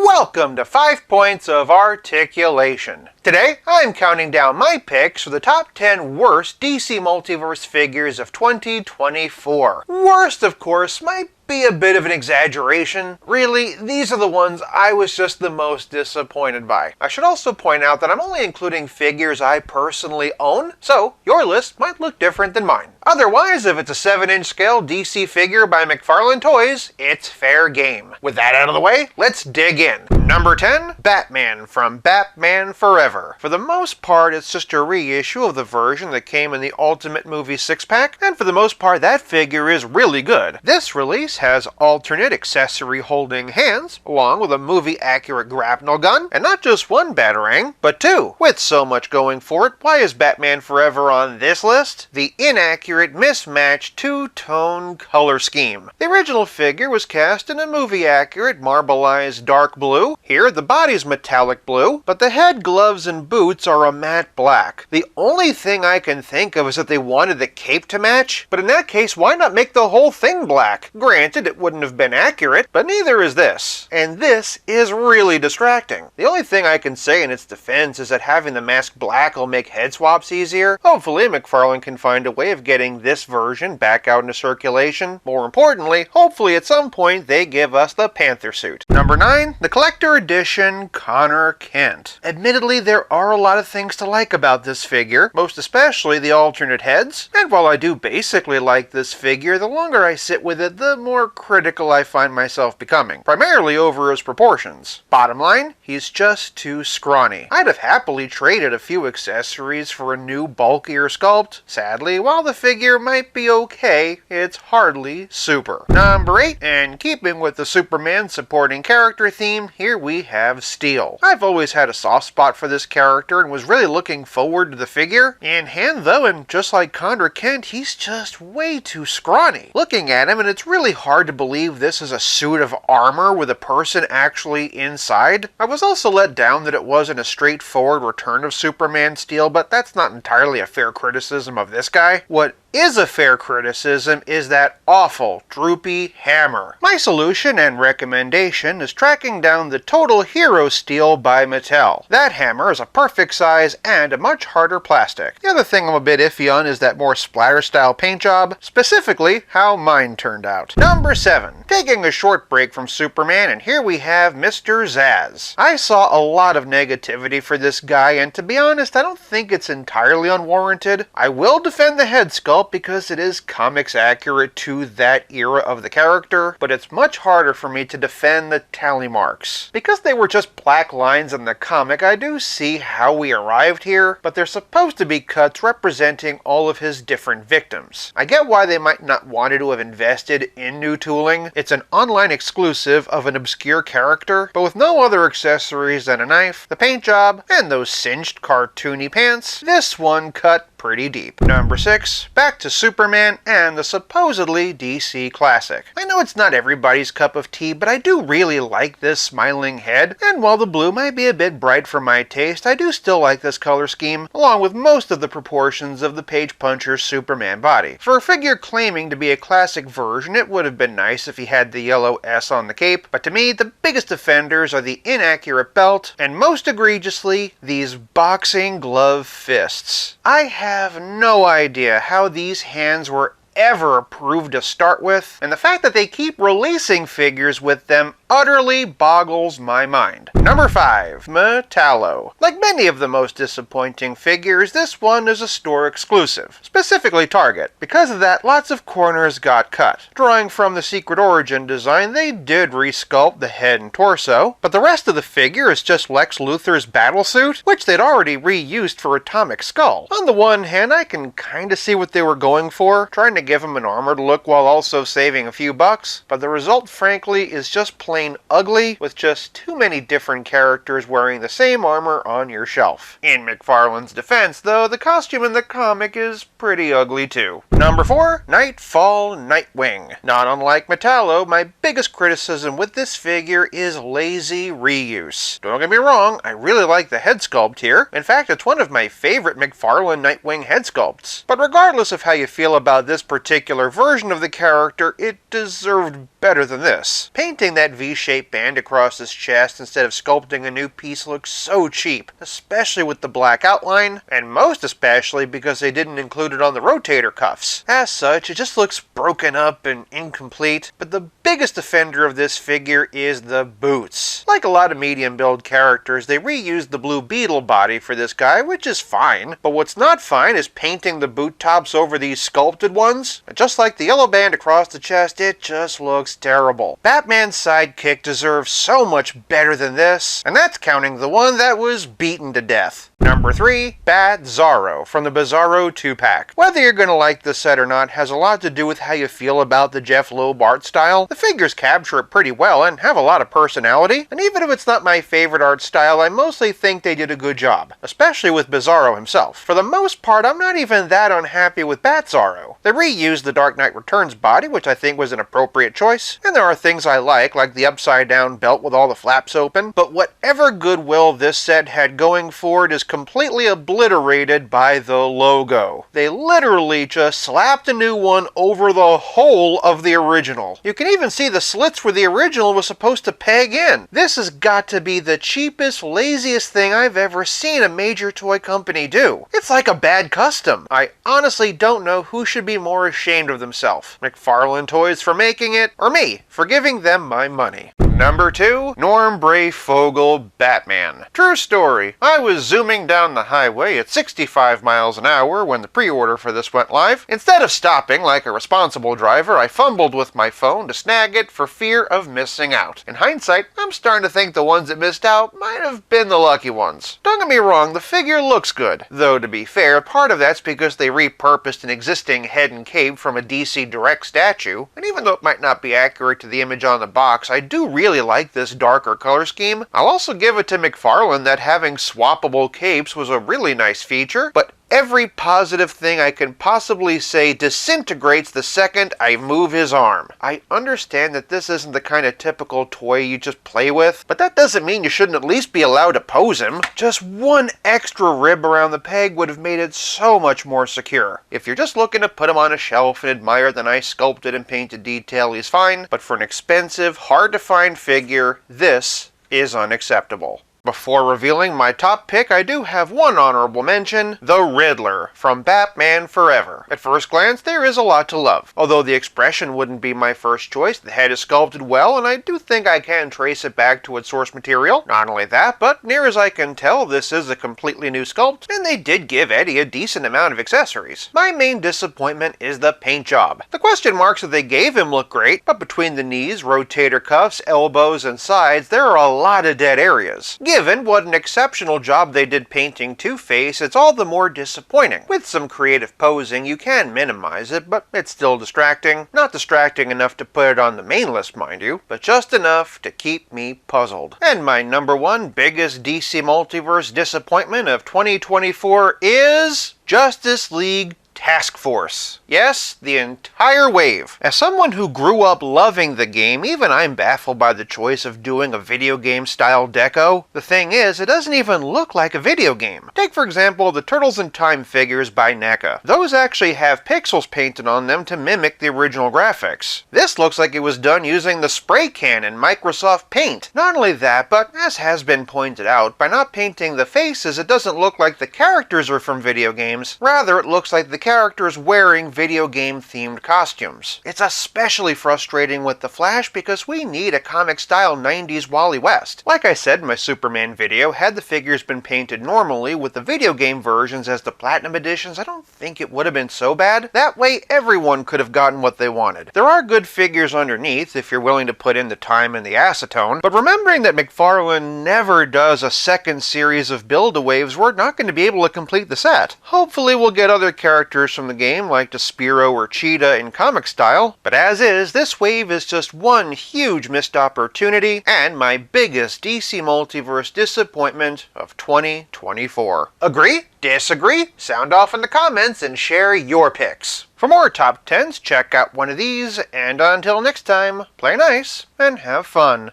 Welcome to 5 Points of Articulation. Today, I'm counting down my picks for the top 10 worst DC Multiverse figures of 2024. Worst, of course, might be a bit of an exaggeration. Really, these are the ones I was just the most disappointed by. I should also point out that I'm only including figures I personally own, so your list might look different than mine. Otherwise, if it's a 7-inch scale DC figure by McFarlane Toys, it's fair game. With that out of the way, let's dig in. Number 10, Batman from Batman Forever. For the most part, it's just a reissue of the version that came in the Ultimate Movie 6-pack, and for the most part, that figure is really good. This release has alternate accessory holding hands, along with a movie-accurate grapnel gun, and not just one Batarang, but two. With so much going for it, why is Batman Forever on this list? The inaccurate, mismatched two-tone color scheme. The original figure was cast in a movie-accurate, marbleized dark blue. Here, the body's metallic blue, but the head, gloves, and boots are a matte black. The only thing I can think of is that they wanted the cape to match, but in that case, why not make the whole thing black? Granted, it wouldn't have been accurate, but neither is this. And this is really distracting. The only thing I can say in its defense is that having the mask black will make head swaps easier. Hopefully, McFarlane can find a way of getting this version back out into circulation. More importantly, hopefully at some point they give us the Panther suit. Number 9, the Collector Edition Connor Kent. Admittedly, there are a lot of things to like about this figure, most especially the alternate heads. And while I do basically like this figure, the longer I sit with it, the more critical I find myself becoming, primarily over his proportions. Bottom line, he's just too scrawny. I'd have happily traded a few accessories for a new, bulkier sculpt. Sadly, while the figure might be okay, it's hardly super. Number 8, and keeping with the Superman supporting character theme, here we have Steel. I've always had a soft spot for this character and was really looking forward to the figure. In hand though, and just like Connor Kent, he's just way too scrawny. Looking at him, and it's really hard to believe this is a suit of armor with a person actually inside. I was also let down that it wasn't a straightforward return of Superman Steel, but that's not entirely a fair criticism of this guy. What is a fair criticism is that awful, droopy hammer. My solution and recommendation is tracking down the Total Hero Steel by Mattel. That hammer is a perfect size and a much harder plastic. The other thing I'm a bit iffy on is that more splatter-style paint job, specifically how mine turned out. Number 7, taking a short break from Superman, and here we have Mr. Zsasz. I saw a lot of negativity for this guy, and to be honest, I don't think it's entirely unwarranted. I will defend the head sculpt because it is comics accurate to that era of the character, but it's much harder for me to defend the tally marks. Because they were just black lines in the comic, I do see how we arrived here, but they're supposed to be cuts representing all of his different victims. I get why they might not want to have invested in new tooling. It's an online exclusive of an obscure character, but with no other accessories than a knife, the paint job, and those singed cartoony pants, this one cut pretty deep. Number 6, back to Superman and the supposedly DC classic. I know it's not everybody's cup of tea, but I do really like this smiling head, and while the blue might be a bit bright for my taste, I do still like this color scheme, along with most of the proportions of the Page Puncher's Superman body. For a figure claiming to be a classic version, it would have been nice if he had the yellow S on the cape, but to me, the biggest offenders are the inaccurate belt, and most egregiously, these boxing glove fists. I have no idea how these hands were ever approved to start with, and the fact that they keep releasing figures with them utterly boggles my mind. Number 5, Metallo. Like many of the most disappointing figures, this one is a store exclusive, specifically Target. Because of that, lots of corners got cut. Drawing from the Secret Origin design, they did resculpt the head and torso, but the rest of the figure is just Lex Luthor's battlesuit, which they'd already reused for Atomic Skull. On the one hand, I can kinda see what they were going for, trying to give him an armored look while also saving a few bucks, but the result, frankly, is just plain ugly, with just too many different characters wearing the same armor on your shelf. In McFarlane's defense, though, the costume in the comic is pretty ugly too. Number 4, Nightfall Nightwing. Not unlike Metallo, my biggest criticism with this figure is lazy reuse. Don't get me wrong, I really like the head sculpt here. In fact, it's one of my favorite McFarlane Nightwing head sculpts. But regardless of how you feel about this particular version of the character, it deserved better than this. Painting that V V-shaped band across his chest instead of sculpting a new piece looks so cheap, especially with the black outline, and most especially because they didn't include it on the rotator cuffs. As such, it just looks broken up and incomplete, but the biggest offender of this figure is the boots. Like a lot of medium build characters, they reused the Blue Beetle body for this guy, which is fine, but what's not fine is painting the boot tops over these sculpted ones. And just like the yellow band across the chest, it just looks terrible. Batman's sidekick deserves so much better than this, and that's counting the one that was beaten to death. Number 3, Bat Zorro from the Bizarro 2-pack. Whether you're going to like this set or not has a lot to do with how you feel about the Jeff Loeb art style. The figures capture it pretty well and have a lot of personality, and even if it's not my favorite art style, I mostly think they did a good job, especially with Bizarro himself. For the most part, I'm not even that unhappy with Bat Zorro. They reused the Dark Knight Returns body, which I think was an appropriate choice, and there are things I like the upside down belt with all the flaps open, but whatever goodwill this set had going for it is completely obliterated by the logo. They literally just slapped a new one over the whole of the original. You can even see the slits where the original was supposed to peg in. This has got to be the cheapest, laziest thing I've ever seen a major toy company do. It's like a bad custom. I honestly don't know who should be more ashamed of themselves. McFarlane Toys for making it, or me for giving them my money. Number 2, Norm Breyfogle Batman. True story. I was zooming down the highway at 65 miles an hour when the pre-order for this went live. Instead of stopping like a responsible driver, I fumbled with my phone to snag it for fear of missing out. In hindsight, I'm starting to think the ones that missed out might have been the lucky ones. Don't get me wrong, the figure looks good. Though to be fair, part of that's because they repurposed an existing head and cape from a DC Direct statue, and even though it might not be accurate to the image on the box, I do really like this darker color scheme. I'll also give it to McFarlane that having swappable capes was a really nice feature, but every positive thing I can possibly say disintegrates the second I move his arm. I understand that this isn't the kind of typical toy you just play with, but that doesn't mean you shouldn't at least be allowed to pose him. Just one extra rib around the peg would have made it so much more secure. If you're just looking to put him on a shelf and admire the nice sculpted and painted detail, he's fine, but for an expensive, hard to find figure, this is unacceptable. Before revealing my top pick, I do have one honorable mention, the Riddler from Batman Forever. At first glance, there is a lot to love. Although the expression wouldn't be my first choice, the head is sculpted well, and I do think I can trace it back to its source material. Not only that, but near as I can tell, this is a completely new sculpt, and they did give Eddie a decent amount of accessories. My main disappointment is the paint job. The question marks that they gave him look great, but between the knees, rotator cuffs, elbows, and sides, there are a lot of dead areas. Given what an exceptional job they did painting Two-Face, it's all the more disappointing. With some creative posing, you can minimize it, but it's still distracting. Not distracting enough to put it on the main list, mind you, but just enough to keep me puzzled. And my number 1 biggest DC Multiverse disappointment of 2024 is Justice League Task Force. Yes, the entire wave. As someone who grew up loving the game, even I'm baffled by the choice of doing a video game style deco. The thing is, it doesn't even look like a video game. Take for example the Turtles in Time figures by NECA. Those actually have pixels painted on them to mimic the original graphics. This looks like it was done using the spray can in Microsoft Paint. Not only that, but as has been pointed out, by not painting the faces, it doesn't look like the characters are from video games. Rather, it looks like the characters wearing video game themed costumes. It's especially frustrating with the Flash because we need a comic style 90s Wally West. Like I said in my Superman video, had the figures been painted normally with the video game versions as the Platinum editions, I don't think it would have been so bad. That way everyone could have gotten what they wanted. There are good figures underneath if you're willing to put in the time and the acetone, but remembering that McFarlane never does a second series of build-a-waves, we're not going to be able to complete the set. Hopefully we'll get other characters from the game like Despero or Cheetah in comic style, but as is, this wave is just one huge missed opportunity and my biggest DC Multiverse disappointment of 2024. Agree? Disagree? Sound off in the comments and share your picks. For more top 10s, check out one of these, and until next time, play nice and have fun.